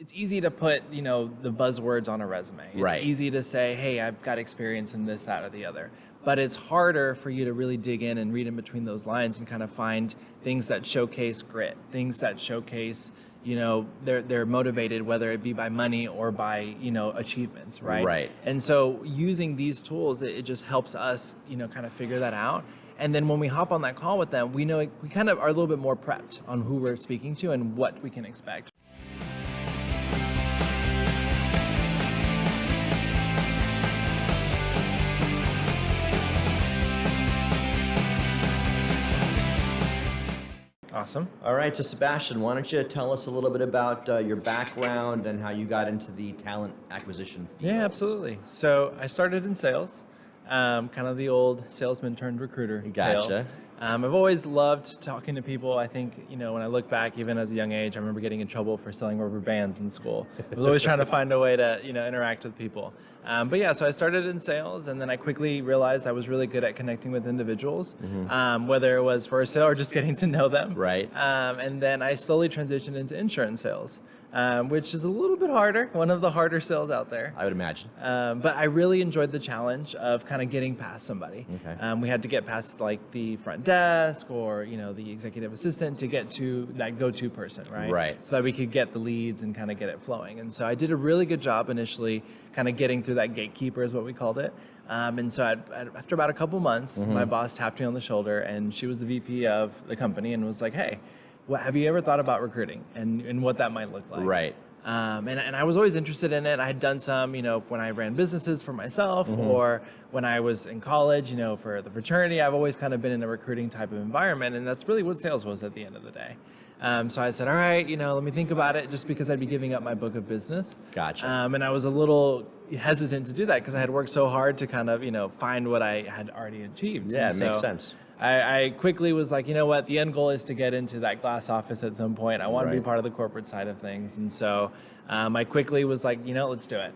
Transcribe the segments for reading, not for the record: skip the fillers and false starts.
it's easy to put, the buzzwords on a resume. It's Right. easy to say, hey, I've got experience in this, that, or the other. But it's harder for you to really dig in and read in between those lines and kind of find things that showcase grit, things that showcase, they're motivated, whether it be by money or by, achievements, right? Right. And so using these tools, it just helps us, kind of figure that out. And then when we hop on that call with them, we know we kind of are a little bit more prepped on who we're speaking to and what we can expect. Awesome. All right, so Sebastian, why don't you tell us a little bit about your background and how you got into the talent acquisition field? Yeah, absolutely. So I started in sales, kind of the old salesman turned recruiter. Gotcha. tale. I've always loved talking to people. I think, when I look back, even as a young age, I remember getting in trouble for selling rubber bands in school. I was always trying to find a way to, interact with people. But yeah, so I started in sales, and then I quickly realized I was really good at connecting with individuals, whether it was for a sale or just getting to know them. Right. And then I slowly transitioned into insurance sales, which is a little bit harder, one of the harder sales out there. I would imagine. But I really enjoyed the challenge of kind of getting past somebody. Okay. We had to get past like the front desk or, the executive assistant to get to that go-to person, right? Right. So that we could get the leads and kind of get it flowing. And so I did a really good job initially kind of getting through that gatekeeper is what we called it. And so after about a couple months, my boss tapped me on the shoulder, and she was the VP of the company and was like, hey, have you ever thought about recruiting and what that might look like? Right. And I was always interested in it. I had done some, when I ran businesses for myself or when I was in college, for the fraternity. I've always kind of been in a recruiting type of environment, and that's really what sales was at the end of the day. So I said, all right, let me think about it, just because I'd be giving up my book of business. Gotcha. And I was a little hesitant to do that because I had worked so hard to kind of, find what I had already achieved. Yeah, And it makes so sense. I quickly was like, what, the end goal is to get into that glass office at some point. I want to be Right. part of the corporate side of things. And so I quickly was like, let's do it.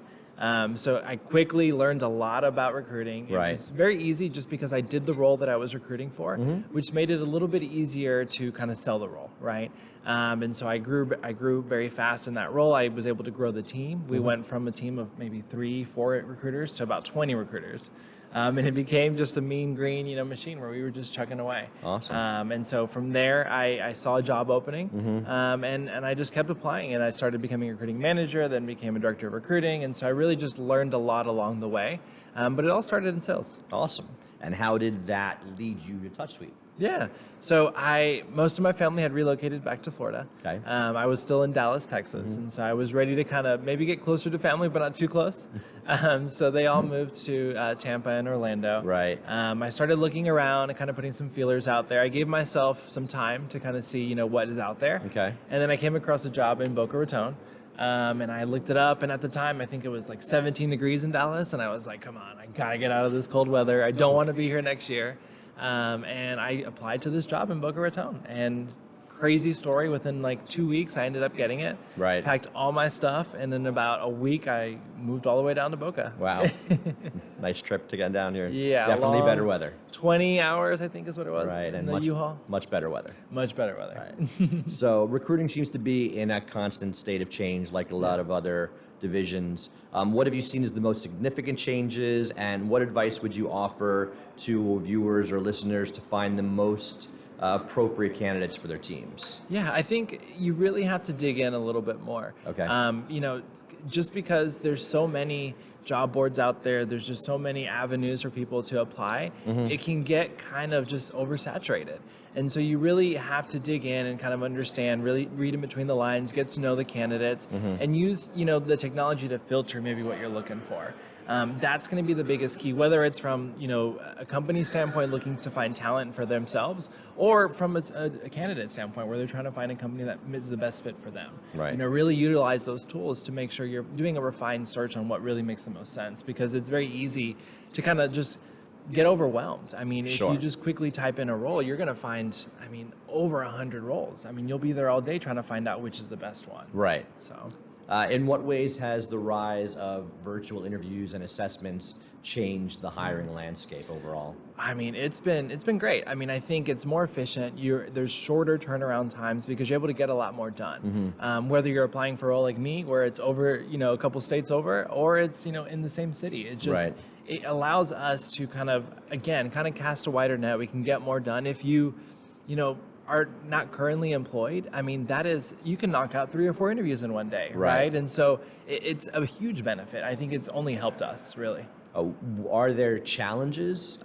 So I quickly learned a lot about recruiting. It Right. was very easy just because I did the role that I was recruiting for, which made it a little bit easier to kind of sell the role, right? And so I grew very fast in that role. I was able to grow the team. We went from a team of maybe 3-4 recruiters to about 20 recruiters. And it became just a mean green, machine where we were just chugging away. Awesome. And so from there, I saw a job opening, and I just kept applying, and I started becoming a recruiting manager, then became a director of recruiting, and so I really just learned a lot along the way. But it all started in sales. Awesome. And how did that lead you to Touchsuite? Yeah. So most of my family had relocated back to Florida. Okay. I was still in Dallas, Texas, and so I was ready to kind of maybe get closer to family, but not too close. So they all moved to Tampa and Orlando. Right. I started looking around and kind of putting some feelers out there. I gave myself some time to kind of see, what is out there. Okay. And then I came across a job in Boca Raton. And I looked it up, and at the time, I think it was like 17 degrees in Dallas, and I was like, come on, I gotta get out of this cold weather. I don't want to be here next year. And I applied to this job in Boca Raton, and crazy story, within like 2 weeks, I ended up getting it. Right. Packed all my stuff, and in about a week, I moved all the way down to Boca. Wow. Nice trip to get down here. Yeah. Definitely long, better weather. 20 hours, I think is what it was. Right. In And the U-Haul. much better weather. Much better weather. Right. So recruiting seems to be in a constant state of change, like a lot of other divisions. What have you seen as the most significant changes, and what advice would you offer to viewers or listeners to find the most appropriate candidates for their teams? Yeah, I think you really have to dig in a little bit more. Okay. Just because there's so many job boards out there, there's just so many avenues for people to apply, it can get kind of just oversaturated. And so you really have to dig in and kind of understand, really read in between the lines, get to know the candidates, and use, the technology to filter maybe what you're looking for. That's going to be the biggest key, whether it's from, a company standpoint looking to find talent for themselves, or from a candidate standpoint where they're trying to find a company that is the best fit for them. Right. Really utilize those tools to make sure you're doing a refined search on what really makes the most sense, because it's very easy to kind of just get overwhelmed. I mean, if you just quickly type in a role, you're going to find, over 100 roles. You'll be there all day trying to find out which is the best one. Right. So. In what ways has the rise of virtual interviews and assessments changed the hiring landscape overall? I mean, it's been great. I mean, I think it's more efficient. There's shorter turnaround times because you're able to get a lot more done. Whether you're applying for a role like me, where it's over, a couple states over, or it's in the same city. It just it allows us to kind of cast a wider net. We can get more done. If you are not currently employed, I mean, you can knock out 3 or 4 interviews in one day, right? And so it's a huge benefit. I think it's only helped us, really. Are there challenges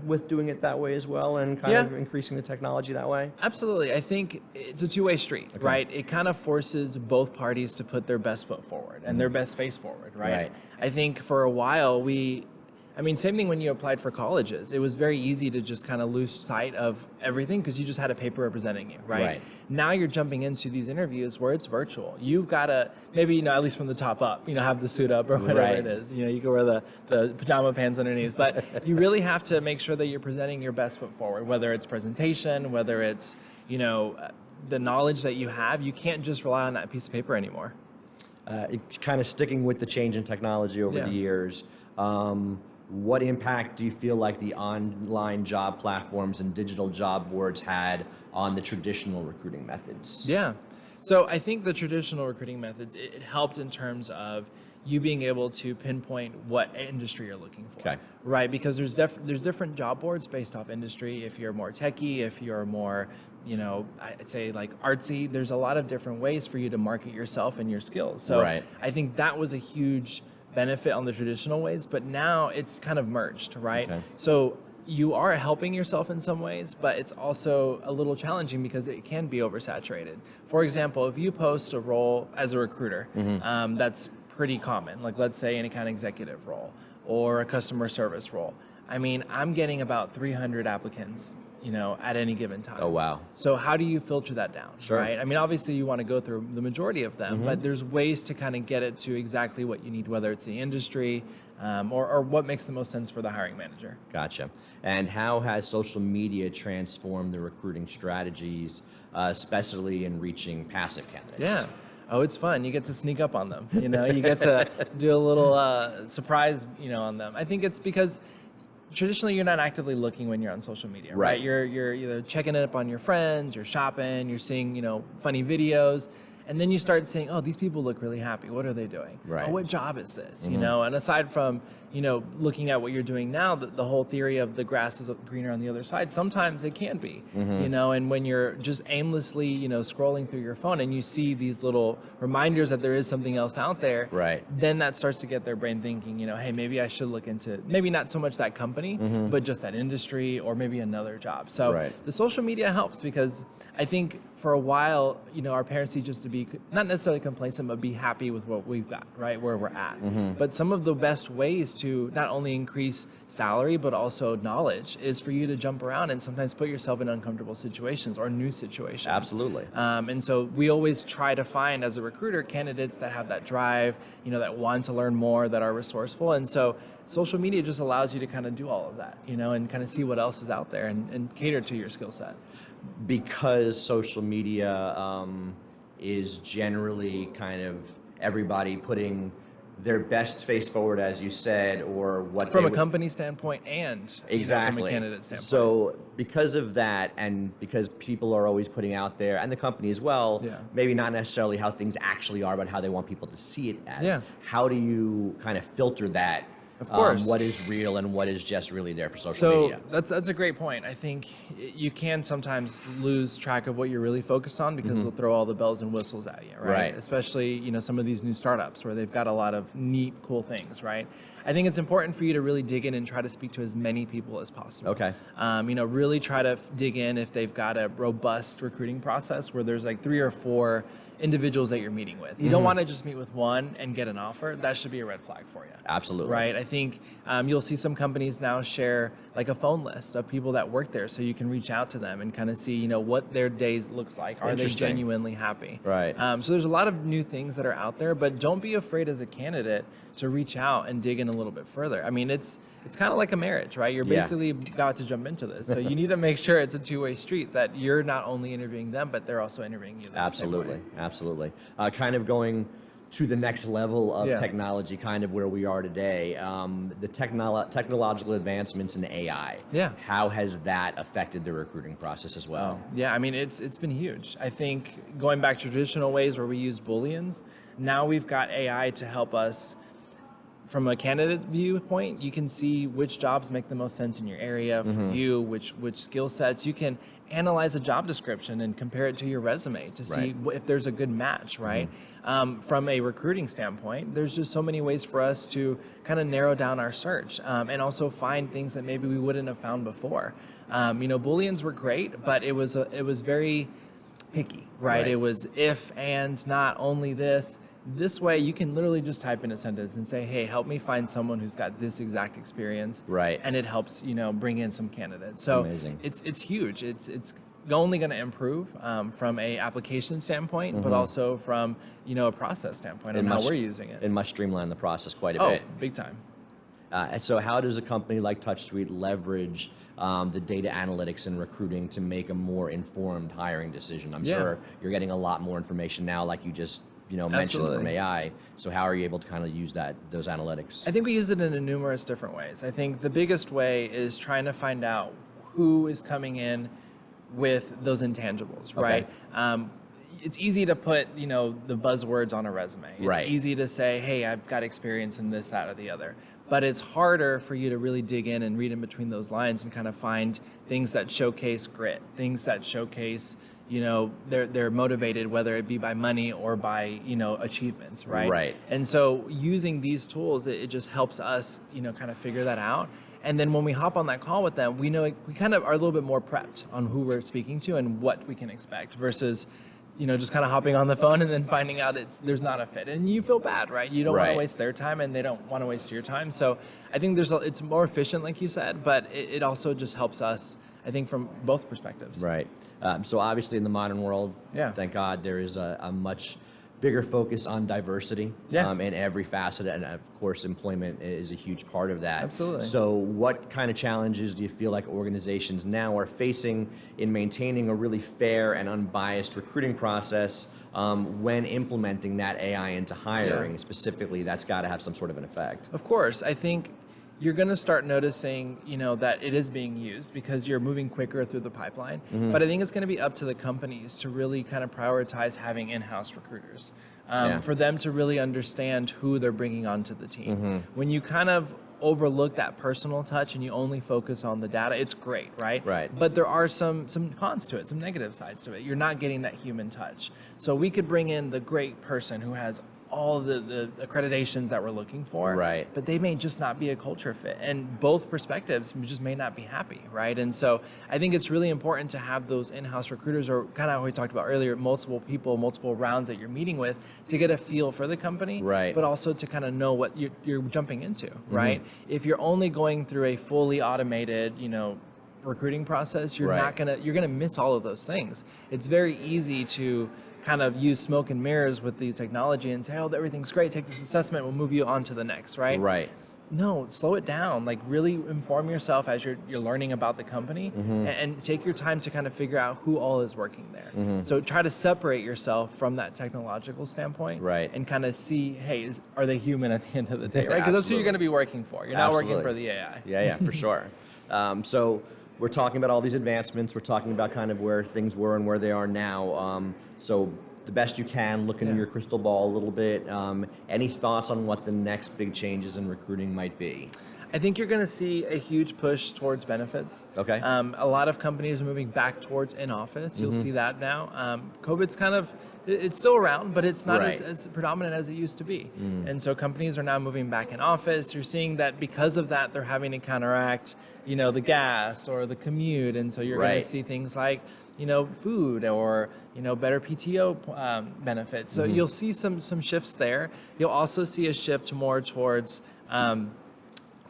with doing it that way as well, and kind of increasing the technology that way? Absolutely. I think it's a two-way street, right? It kind of forces both parties to put their best foot forward and their best face forward, right? I think for a while same thing when you applied for colleges. It was very easy to just kind of lose sight of everything because you just had a paper representing you, right? Now you're jumping into these interviews where it's virtual. You've got to maybe, at least from the top up, have the suit up or whatever it is. You can wear the pajama pants underneath, but you really have to make sure that you're presenting your best foot forward, whether it's presentation, whether it's, the knowledge that you have. You can't just rely on that piece of paper anymore. Kind of sticking with the change in technology over the years, what impact do you feel like the online job platforms and digital job boards had on the traditional recruiting methods? Yeah. So I think the traditional recruiting methods, it helped in terms of you being able to pinpoint what industry you're looking for, right? Because there's different job boards based off industry. If you're more techie, if you're more, I'd say like artsy, there's a lot of different ways for you to market yourself and your skills. So I think that was a huge benefit on the traditional ways, but now it's kind of merged, right? So you are helping yourself in some ways, but it's also a little challenging because it can be oversaturated. For example, if you post a role as a recruiter, that's pretty common, like let's say an account executive role or a customer service role. I mean, I'm getting about 300 applicants at any given time. Oh, wow. So how do you filter that down, right? I mean, obviously you want to go through the majority of them, but there's ways to kind of get it to exactly what you need, whether it's the industry or what makes the most sense for the hiring manager. Gotcha. And how has social media transformed the recruiting strategies, especially in reaching passive candidates? Yeah. Oh, it's fun. You get to sneak up on them. You get to do a little surprise, on them. I think it's because traditionally you're not actively looking when you're on social media, right? You're either checking it up on your friends, you're shopping, you're seeing, funny videos, and then you start saying, oh, these people look really happy. What are they doing? Oh, what job is this? And aside from, looking at what you're doing now, the whole theory of the grass is greener on the other side, sometimes it can be, and when you're just aimlessly, scrolling through your phone and you see these little reminders that there is something else out there, then that starts to get their brain thinking, hey, maybe I should look into, maybe not so much that company, but just that industry or maybe another job. So the social media helps because I think for a while, our parents teach us to be not necessarily complacent, but be happy with what we've got, right, where we're at. But some of the best ways to not only increase salary, but also knowledge is for you to jump around and sometimes put yourself in uncomfortable situations or new situations. Absolutely. And so we always try to find, as a recruiter, candidates that have that drive, that want to learn more, that are resourceful. And so social media just allows you to kind of do all of that, and kind of see what else is out there and cater to your skill set. Because social media is generally kind of everybody putting their best face forward, as you said, or what from a company standpoint and from a candidate standpoint. So because of that, and because people are always putting out there, and the company as well, maybe not necessarily how things actually are, but how they want people to see it as. How do you kind of filter that? Of course. What is real and what is just really there for social media? So that's a great point. I think you can sometimes lose track of what you're really focused on because they'll throw all the bells and whistles at you, right? Especially, some of these new startups where they've got a lot of neat, cool things, right? I think it's important for you to really dig in and try to speak to as many people as possible. Really try to dig in if they've got a robust recruiting process where there's like 3 or 4 individuals that you're meeting with. You don't want to just meet with one and get an offer. That should be a red flag for you. Absolutely. Right? I think you'll see some companies now share like a phone list of people that work there so you can reach out to them and kind of see, what their days looks like. Are they genuinely happy? Right. So there's a lot of new things that are out there, but don't be afraid as a candidate to reach out and dig in a little bit further. I mean, it's kind of like a marriage, right? You're basically got to jump into this. So you need to make sure it's a two-way street, that you're not only interviewing them, but they're also interviewing you. Absolutely. Kind of going to the next level of Yeah. technology, kind of where we are today, the technological advancements in AI. Yeah. How has that affected the recruiting process as well? Yeah, I mean, it's been huge. I think going back to traditional ways where we use Booleans, now we've got AI to help us from a candidate viewpoint. You can see which jobs make the most sense in your area for you, which skill sets. You can analyze a job description and compare it to your resume to see if there's a good match, right? From a recruiting standpoint, there's just so many ways for us to kind of narrow down our search and also find things that maybe we wouldn't have found before. Booleans were great, but it was very picky, right? It was if and not only this. This way, you can literally just type in a sentence and say, "Hey, help me find someone who's got this exact experience." Right. And it helps, bring in some candidates. So Amazing. it's huge. It's only going to improve from a application standpoint, but also from a process standpoint and how we're using it. It must streamline the process quite a Oh, bit. big time. And so how does a company like Touchsuite leverage the data analytics and recruiting to make a more informed hiring decision? I'm sure you're getting a lot more information now, like you just mentioned from AI. So how are you able to kind of use those analytics? I think we use it in numerous different ways. I think the biggest way is trying to find out who is coming in with those intangibles, right? It's easy to put, the buzzwords on a resume. It's easy to say, hey, I've got experience in this, that, or the other. But it's harder for you to really dig in and read in between those lines and kind of find things that showcase grit, things that showcase, they're motivated, whether it be by money or by, achievements, right? Right. And so using these tools, it just helps us, kind of figure that out. And then when we hop on that call with them, we kind of are a little bit more prepped on who we're speaking to and what we can expect versus, just kind of hopping on the phone and then finding out there's not a fit. And you feel bad, right? You don't want to waste their time and they don't want to waste your time. So I think it's more efficient, like you said, but it also just helps us, I think, from both perspectives. Right. So obviously in the modern world, thank God, there is a much bigger focus on diversity in every facet. And of course, employment is a huge part of that. Absolutely. So what kind of challenges do you feel like organizations now are facing in maintaining a really fair and unbiased recruiting process when implementing that AI into hiring? Specifically, that's got to have some sort of an effect. Of course. I think you're going to start noticing, that it is being used because you're moving quicker through the pipeline. But I think it's going to be up to the companies to really kind of prioritize having in-house recruiters for them to really understand who they're bringing onto the team. When you kind of overlook that personal touch and you only focus on the data, it's great, right? Right. But there are some cons to it, some negative sides to it. You're not getting that human touch. So we could bring in the great person who has all the accreditations that we're looking for, but they may just not be a culture fit, and both perspectives just may not be happy, right? And so I think it's really important to have those in-house recruiters, or kind of how we talked about earlier, multiple people, multiple rounds that you're meeting with to get a feel for the company, but also to kind of know what you're jumping into, right? If you're only going through a fully automated, recruiting process, you're gonna miss all of those things. It's very easy to kind of use smoke and mirrors with the technology and say, oh, everything's great, take this assessment, we'll move you on to the next, right? Right. No, slow it down. Like, really inform yourself as you're learning about the company and take your time to kind of figure out who all is working there. So try to separate yourself from that technological standpoint and kind of see, hey, are they human at the end of the day, right? Because that's who you're going to be working for. You're not working for the AI. Yeah, for sure. So we're talking about all these advancements. We're talking about kind of where things were and where they are now. So the best you can, look into your crystal ball a little bit. Any thoughts on what the next big changes in recruiting might be? I think you're going to see a huge push towards benefits. Okay. A lot of companies are moving back towards in-office. You'll see that now. COVID's kind of, it's still around, but it's not as predominant as it used to be. And so companies are now moving back in office. You're seeing that because of that, they're having to counteract, the gas or the commute. And so you're going to see things like, food or, better PTO benefits. So you'll see some shifts there. You'll also see a shift more towards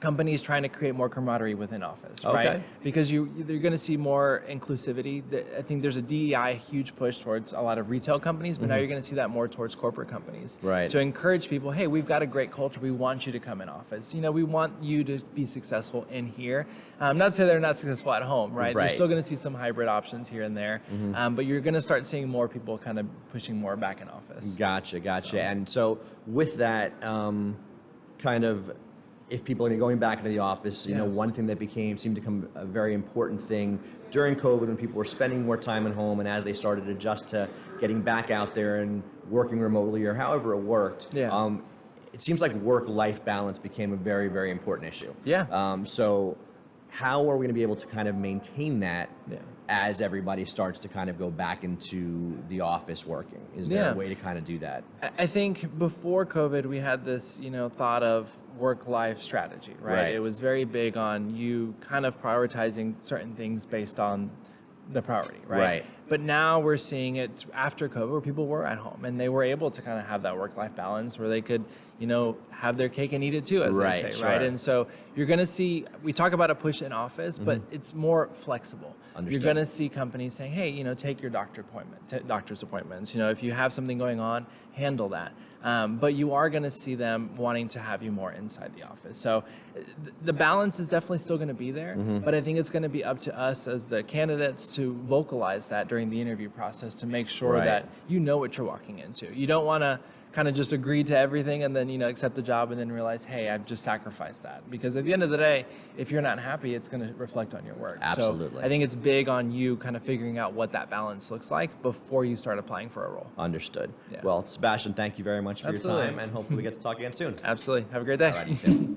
companies trying to create more camaraderie within office, Okay. right? Because you're going to see more inclusivity. I think there's a DEI huge push towards a lot of retail companies, but now you're going to see that more towards corporate companies. Right. To encourage people, hey, we've got a great culture. We want you to come in office. We want you to be successful in here. Not to say they're not successful at home, right? Right. You're still going to see some hybrid options here and there, but you're going to start seeing more people kind of pushing more back in office. Gotcha. And so with that, kind of, if people are going back into the office, one thing that seemed to become a very important thing during COVID when people were spending more time at home and as they started to adjust to getting back out there and working remotely or however it worked, it seems like work-life balance became a very, very important issue. Yeah. So how are we going to be able to kind of maintain that as everybody starts to kind of go back into the office working? Is there a way to kind of do that? I think before COVID, we had this, thought of work-life strategy, right? It was very big on you kind of prioritizing certain things based on the priority, right? But now we're seeing it after COVID where people were at home and they were able to kind of have that work-life balance where they could, have their cake and eat it too, as they say, right? And so you're going to see, we talk about a push in office, but it's more flexible. Understood. You're going to see companies saying, hey, take your doctor's appointments. If you have something going on, handle that. But you are going to see them wanting to have you more inside the office. So the balance is definitely still going to be there, but I think it's going to be up to us as the candidates to vocalize that during the interview process to make sure that you know what you're walking into. You don't want to kind of just agree to everything and then, accept the job and then realize, hey, I've just sacrificed that. Because at the end of the day, if you're not happy, it's going to reflect on your work. Absolutely. So I think it's big on you kind of figuring out what that balance looks like before you start applying for a role. Understood. Yeah. Well, Sebastian, thank you very much for your Absolutely. time, and hopefully we get to talk again soon. Absolutely. Have a great day. All right, you too.